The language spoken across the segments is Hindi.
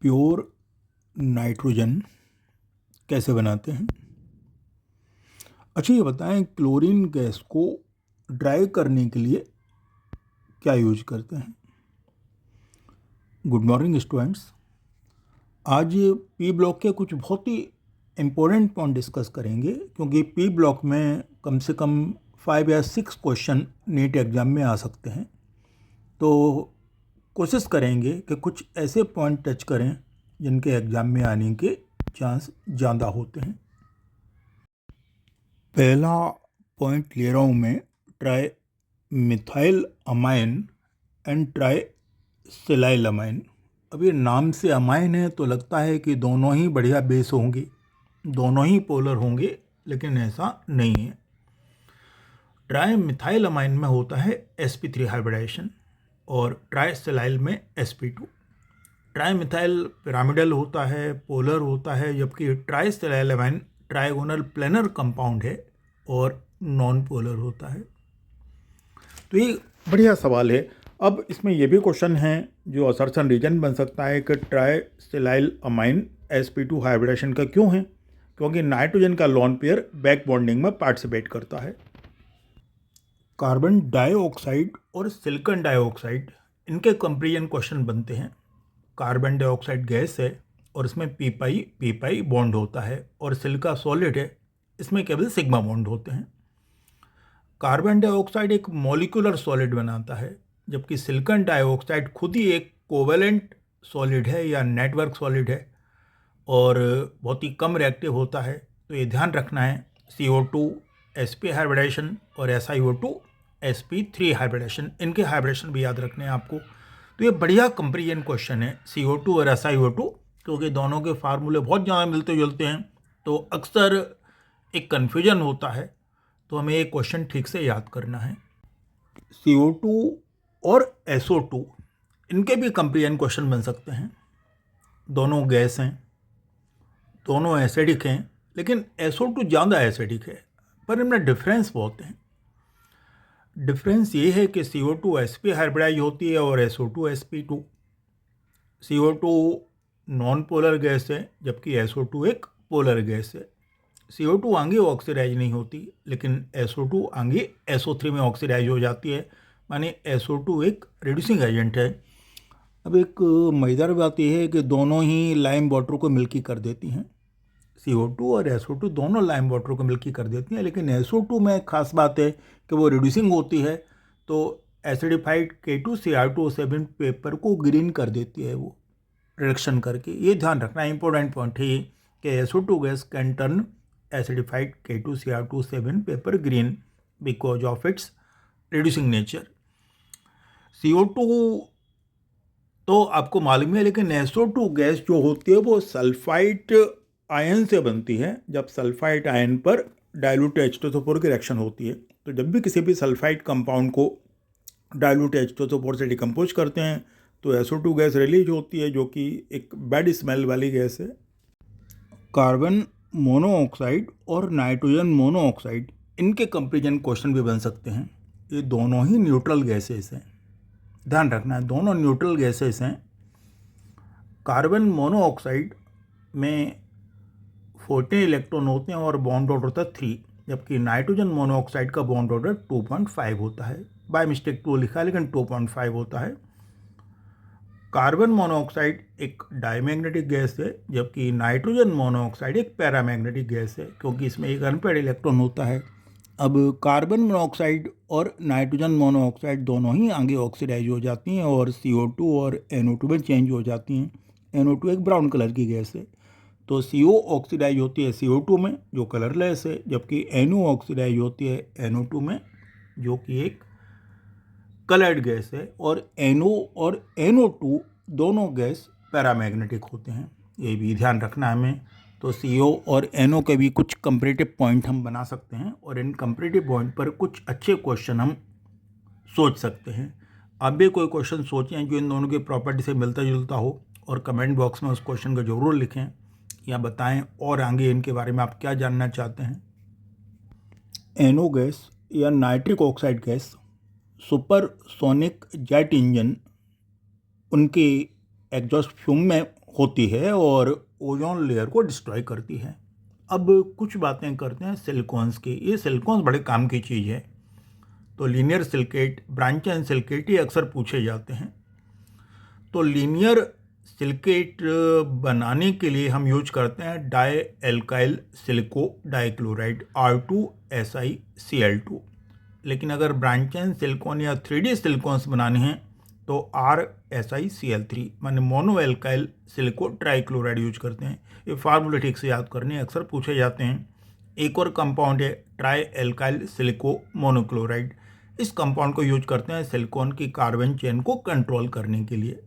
प्योर नाइट्रोजन कैसे बनाते हैं। अच्छा, ये बताएं क्लोरीन गैस को ड्राई करने के लिए क्या यूज करते हैं। Good morning students. आज पी ब्लॉक के कुछ बहुत ही इम्पोर्टेंट पॉइंट डिस्कस करेंगे, क्योंकि पी ब्लॉक में कम से कम 5 या 6 क्वेश्चन नीट एग्जाम में आ सकते हैं। तो कोशिश करेंगे कि कुछ ऐसे पॉइंट टच करें जिनके एग्ज़ाम में आने के चांस ज़्यादा होते हैं। पहला पॉइंट ले रहा हूँ मैं, tri methyl amine and try silyl amine. अब ये नाम से अमाइन है तो लगता है कि दोनों ही बढ़िया बेस होंगे, दोनों ही पोलर होंगे, लेकिन ऐसा नहीं है। ट्राई मिथाइल अमाइन में होता है sp3 हाइब्रिडाइजेशन और ट्राई सिलाइल में sp2। ट्राई मिथाइल पिरामिडल होता है, पोलर होता है, जबकि try silyl amine trigonal planar compound है और नॉन पोलर होता है। तो ये बढ़िया सवाल है। अब इसमें यह भी क्वेश्चन है जो असर्शन रीजन बन सकता है कि try silyl amine sp2 hybridisation का क्यों है, क्योंकि नाइट्रोजन का लॉन पेयर बैक बॉन्डिंग में पार्टिसिपेट करता है। कार्बन डाइऑक्साइड और सिलिकॉन डाइऑक्साइड, इनके कंपेरिजन क्वेश्चन बनते हैं। कार्बन डाइऑक्साइड गैस है और इसमें पी पाई बॉन्ड होता है, और सिलिका सॉलिड है, इसमें केवल सिग्मा बॉन्ड होते हैं। कार्बन डाइऑक्साइड एक मॉलिक्यूलर सॉलिड बनाता है, जबकि सिलिकॉन डाइऑक्साइड खुद ही एक कोवेलेंट सॉलिड है या नेटवर्क सॉलिड है और बहुत ही कम रिएक्टिव होता है। तो ये ध्यान रखना है, CO2 sp हाइब्रिडेशन और SiO2 sp3 हाइब्रिडेशन, इनके हाइब्रिडेशन भी याद रखने हैं आपको। तो ये बढ़िया कंपेरिजन क्वेश्चन है CO2 और SiO2, क्योंकि दोनों के फार्मूले बहुत ज़्यादा मिलते जुलते हैं, तो अक्सर एक कन्फ्यूजन होता है। तो हमें एक क्वेश्चन ठीक से याद करना है। CO2 और SO2, इनके भी कंपेरिजन क्वेश्चन बन सकते हैं। दोनों गैस हैं, दोनों एसिडिक हैं, लेकिन SO2 ज़्यादा एसिडिक है, पर इनमें डिफरेंस बहुत है। डिफरेंस ये है कि CO2 sp हाइब्रिडाइज होती है और SO2 sp2। CO2 non polar gas है, जबकि SO2 एक पोलर गैस है। CO2 आगे ऑक्सीडाइज नहीं होती, लेकिन SO2 आगे SO3 में ऑक्सीडाइज हो जाती है, माने SO2 एक रिड्यूसिंग एजेंट है। अब एक मज़ेदार बात यह है कि दोनों ही लाइम वाटर को मिल्की कर देती हैं। CO2 और SO2 दोनों लाइम वाटर को मिल्की कर देती हैं, लेकिन SO2 में खास बात है कि वो रिड्यूसिंग होती है, तो एसिडिफाइड K2Cr2O7 पेपर को ग्रीन कर देती है वो रिडक्शन करके। ये ध्यान रखना इंपॉर्टेंट पॉइंट है कि SO2 gas can turn acidified K2Cr2O7 paper green because of its reducing nature. CO2 तो आपको मालूम है, लेकिन SO2 गैस जो होती है वो सल्फाइड आयन से बनती है। जब सल्फाइड आयन पर डाइल्यूट H2SO4 की रिएक्शन होती है, तो जब भी किसी भी सल्फाइड कंपाउंड को डाइल्यूट H2SO4 से डिकम्पोज करते हैं तो SO2 गैस रिलीज होती है, जो कि एक बैड स्मेल वाली गैस है। कार्बन मोनोऑक्साइड और नाइट्रोजन मोनोऑक्साइड, इनके कंपेरिजन क्वेश्चन भी बन सकते हैं। ये दोनों ही न्यूट्रल गैसेस हैं, ध्यान रखना है, दोनों न्यूट्रल गैसेस हैं। कार्बन मोनोऑक्साइड में 14 इलेक्ट्रॉन होते हैं और बॉन्ड ऑर्डर होता है 3, जबकि नाइट्रोजन मोनोऑक्साइड का बॉन्ड ऑर्डर 2.5 होता है। बाय मिस्टेक 2 लिखा है, लेकिन 2.5 होता है। कार्बन मोनोऑक्साइड एक डायमैग्नेटिक गैस है, जबकि नाइट्रोजन मोनोऑक्साइड एक पैरामैग्नेटिक गैस है, क्योंकि इसमें एक अनपेयर्ड इलेक्ट्रॉन होता है। अब कार्बन मोनोऑक्साइड और नाइट्रोजन मोनोऑक्साइड दोनों ही आगे ऑक्सीडाइज हो जाती हैं और CO2 और NO2 में चेंज हो जाती हैं। NO2 एक ब्राउन कलर की गैस है, तो CO ऑक्सीडाइज होती है CO2 में, जो कलरलेस है, जबकि NO ऑक्सीडाइज होती है NO2 में, जो कि एक कलर्ड गैस है। और NO और NO2 दोनों गैस पैरामैग्नेटिक होते हैं, ये भी ध्यान रखना हमें। तो CO और NO के भी कुछ कंपैरेटिव पॉइंट हम बना सकते हैं, और इन कंपैरेटिव पॉइंट पर कुछ अच्छे क्वेश्चन हम सोच सकते हैं। आप भी कोई क्वेश्चन सोचें जो इन दोनों की प्रॉपर्टी से मिलता जुलता हो, और कमेंट बॉक्स में उस क्वेश्चन को ज़रूर लिखें या बताएं, और आगे इनके बारे में आप क्या जानना चाहते हैं। NO गैस या nitric oxide gas supersonic jet engine, उनके एग्जॉस्ट फ्यूम में होती है और ओजोन लेयर को डिस्ट्रॉय करती है। अब कुछ बातें करते हैं सिलिकॉन्स की। ये सिलिकॉन्स बड़े काम की चीज़ है। तो linear silicate, branch and silicate ये अक्सर पूछे जाते हैं। तो लीनियर सिलिकेट बनाने के लिए हम यूज करते हैं die alkyl silico dichloride R2SiCl2। लेकिन अगर ब्रांच एंड सिलिकॉन या 3D सिलिकॉन्स बनाने हैं तो RSiCl3 माने mono alkyl silico trichloride use करते हैं। ये फार्मूले ठीक से याद करने अक्सर पूछे जाते हैं। एक और कंपाउंड है ट्राई एल्काइल सिलिको मोनोक्लोराइड। इस कंपाउंड को यूज करते हैं सिलिकॉन की कार्बन चेन को कंट्रोल करने के लिए।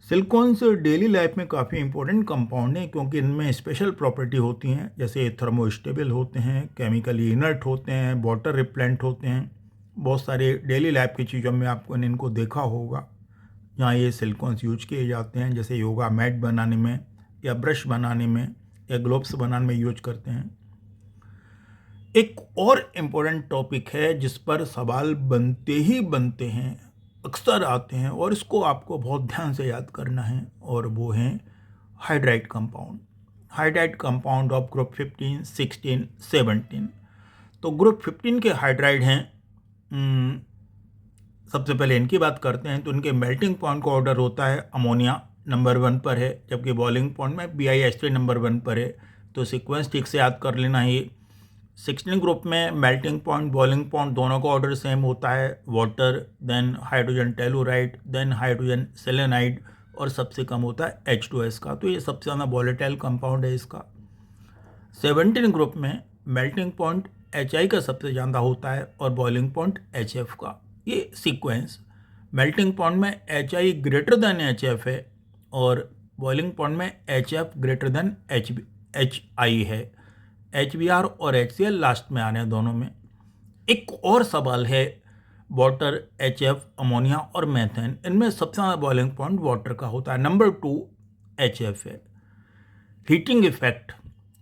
सिलिकॉन्स डेली लाइफ में काफ़ी इंपॉर्टेंट कंपाउंड हैं क्योंकि इनमें स्पेशल प्रॉपर्टी होती हैं, जैसे थर्मोस्टेबल होते हैं, केमिकली इनर्ट होते हैं, वाटर रिपेलेंट होते हैं। बहुत सारे डेली लाइफ की चीज़ों में आपको इनको देखा होगा जहाँ ये सिलिकॉन्स यूज किए जाते हैं, जैसे योगा मैट बनाने में या ब्रश बनाने में या ग्लोव्स बनाने में यूज करते हैं। एक और इम्पोर्टेंट टॉपिक है जिस पर सवाल बनते ही बनते हैं, अक्सर आते हैं और इसको आपको बहुत ध्यान से याद करना है, और वो हैं hydride compound. Hydride compound of group 15, 16, 17। तो ग्रुप 15 के हाइड्राइड हैं। सबसे पहले इनकी बात करते हैं तो इनके मेल्टिंग पॉइंट का ऑर्डर होता है अमोनिया नंबर 1 पर है, जबकि बॉइलिंग पॉइंट में BiH3 नंबर 1 पर है। तो सीक्वेंस ठीक से याद कर लेना है। 16 ग्रुप में मेल्टिंग पॉइंट बॉइलिंग पॉइंट दोनों का ऑर्डर सेम होता है, water, then hydrogen telluride, then hydrogen selenide, और सबसे कम होता है H2S का। तो ये सबसे ज़्यादा वॉलेटाइल कंपाउंड है इसका। 17 ग्रुप में मेल्टिंग पॉइंट Hi का सबसे ज़्यादा होता है और बॉइलिंग पॉइंट HF का। ये सीक्वेंस मेल्टिंग पॉइंट में Hi ग्रेटर देन HF है और बॉइलिंग पॉइंट में HF ग्रेटर देन HI है। HBr और HCl लास्ट में आने हैं दोनों में। एक और सवाल है वाटर, HF, अमोनिया और मेथेन, इनमें सबसे ज़्यादा बॉइलिंग पॉइंट वाटर का होता है, नंबर 2 HF है। हीटिंग इफेक्ट,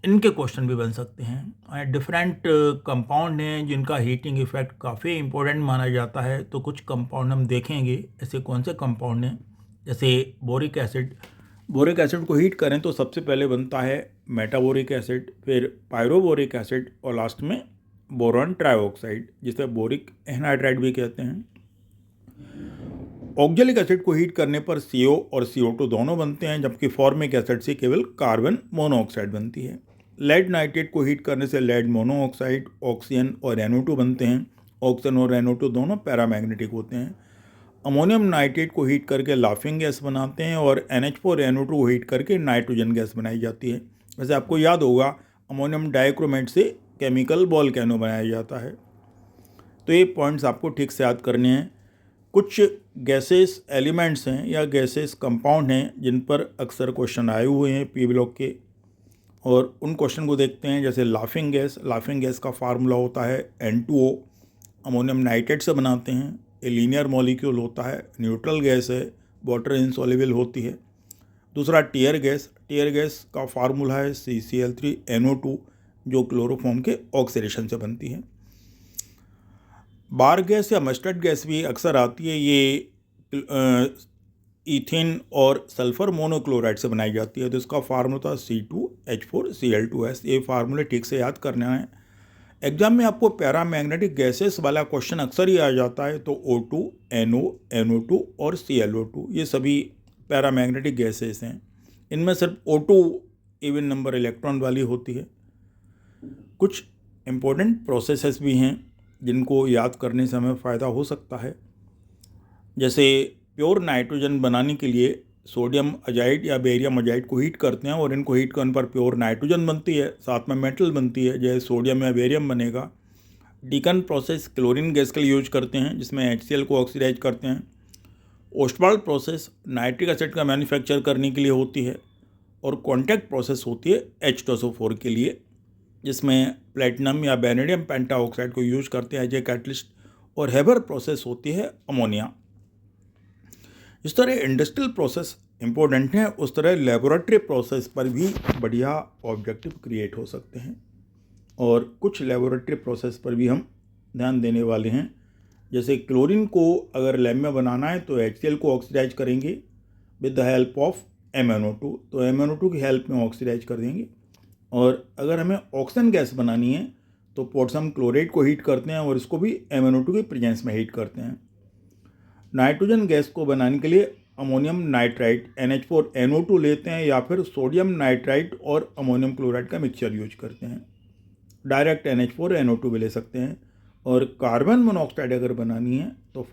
इनके क्वेश्चन भी बन सकते हैं। डिफरेंट कंपाउंड हैं जिनका हीटिंग इफेक्ट काफ़ी इंपॉर्टेंट माना जाता है। तो कुछ कंपाउंड हम देखेंगे, ऐसे कौन से कंपाउंड हैं, जैसे बोरिक एसिड। बोरिक एसिड को हीट करें तो सबसे पहले बनता है मेटाबोरिक एसिड, फिर पायरोबोरिक एसिड और लास्ट में बोरॉन ट्राइऑक्साइड, जिसे बोरिक एनहाइड्राइड भी कहते हैं। ऑक्जेलिक एसिड को हीट करने पर CO और CO2 दोनों बनते हैं, जबकि फॉर्मिक एसिड से केवल कार्बन मोनोऑक्साइड बनती है। लेड नाइट्रेट को हीट करने से लेड मोनोऑक्साइड, ऑक्सीजन और NO2 बनते हैं। ऑक्सीजन और NO2 दोनों पैरामैग्नेटिक होते हैं। अमोनियम नाइट्रेट को हीट करके लाफिंग गैस बनाते हैं और NH4NO2 को हीट करके नाइट्रोजन गैस बनाई जाती है। वैसे आपको याद होगा अमोनियम डाइक्रोमेट से केमिकल वोल्केनो बनाया जाता है। तो ये पॉइंट्स आपको ठीक से याद करने हैं। कुछ गैसेस एलिमेंट्स हैं या गैसेस कंपाउंड हैं जिन पर अक्सर क्वेश्चन आए हुए हैं P ब्लॉक के, और उन क्वेश्चन को देखते हैं। जैसे लाफिंग गैस, लाफिंग गैस का फार्मूला होता है N2O, अमोनियम नाइट्रेट से बनाते हैं। ये लीनियर मॉलिक्यूल होता है, न्यूट्रल गैस है, वाटर इनसॉल्युबल होती है। दूसरा टीयर गैस, टीयर गैस का फार्मूला है CCl3NO2, जो क्लोरोफॉर्म के ऑक्सीडेशन से बनती है। बार गैस या मस्टर्ड गैस भी अक्सर आती है। ये ईथेन और सल्फर मोनोक्लोराइड से बनाई जाती है। तो इसका फार्मूला था C2H4Cl2S। ये फार्मूले ठीक से याद करना है। एग्जाम में आपको पैरामैग्नेटिक गैसेस वाला क्वेश्चन अक्सर ही आ जाता है। तो O2, NO, NO2 और ClO2 ये सभी पैरामैग्नेटिक गैसेस हैं। इनमें सिर्फ O2 इवन नंबर इलेक्ट्रॉन वाली होती है। कुछ इम्पोर्टेंट प्रोसेसेस भी हैं जिनको याद करने से हमें फ़ायदा हो सकता है। जैसे प्योर नाइट्रोजन बनाने के लिए सोडियम अजाइड या बेरियम अजाइड को हीट करते हैं और इनको हीट करने पर प्योर नाइट्रोजन बनती है, साथ में मेटल बनती है, जैसे सोडियम या बेरियम बनेगा। डीकन प्रोसेस क्लोरीन गैस के लिए यूज करते हैं, जिसमें HCl को ऑक्सीडाइज करते हैं। ओस्टवाल्ड प्रोसेस नाइट्रिक एसिड का मैन्युफैक्चर करने के लिए होती है, और कॉन्टैक्ट प्रोसेस होती है H2SO4 के लिए, जिसमें प्लेटिनम या बेनेडियम पेंटाऑक्साइड को यूज करते हैं एज ए कैटलिस्ट। और हेबर प्रोसेस होती है अमोनिया। इस तरह इंडस्ट्रियल प्रोसेस इंपॉर्टेंट हैं, उस तरह लेबोरेटरी प्रोसेस पर भी बढ़िया ऑब्जेक्टिव क्रिएट हो सकते हैं। और कुछ लेबोरेटरी प्रोसेस पर भी हम ध्यान देने वाले हैं। जैसे क्लोरीन को अगर लैब में बनाना है तो HCl को ऑक्सीडाइज करेंगे with the help of MnO2, तो MnO2 की हेल्प में ऑक्सीडाइज कर देंगे। और अगर हमें ऑक्सीजन गैस बनानी है तो पोटेशियम क्लोराइड को हीट करते हैं और इसको भी MnO2 के प्रेजेंस में हीट करते हैं। नाइट्रोजन गैस को बनाने के लिए अमोनियम नाइट्राइट NH4NO2 लेते हैं या फिर सोडियम नाइट्राइट और अमोनियम क्लोराइड का मिक्सचर यूज करते हैं। डायरेक्ट NH4NO2 भी ले सकते हैं। और कार्बन मोनोऑक्साइड अगर बनानी है तो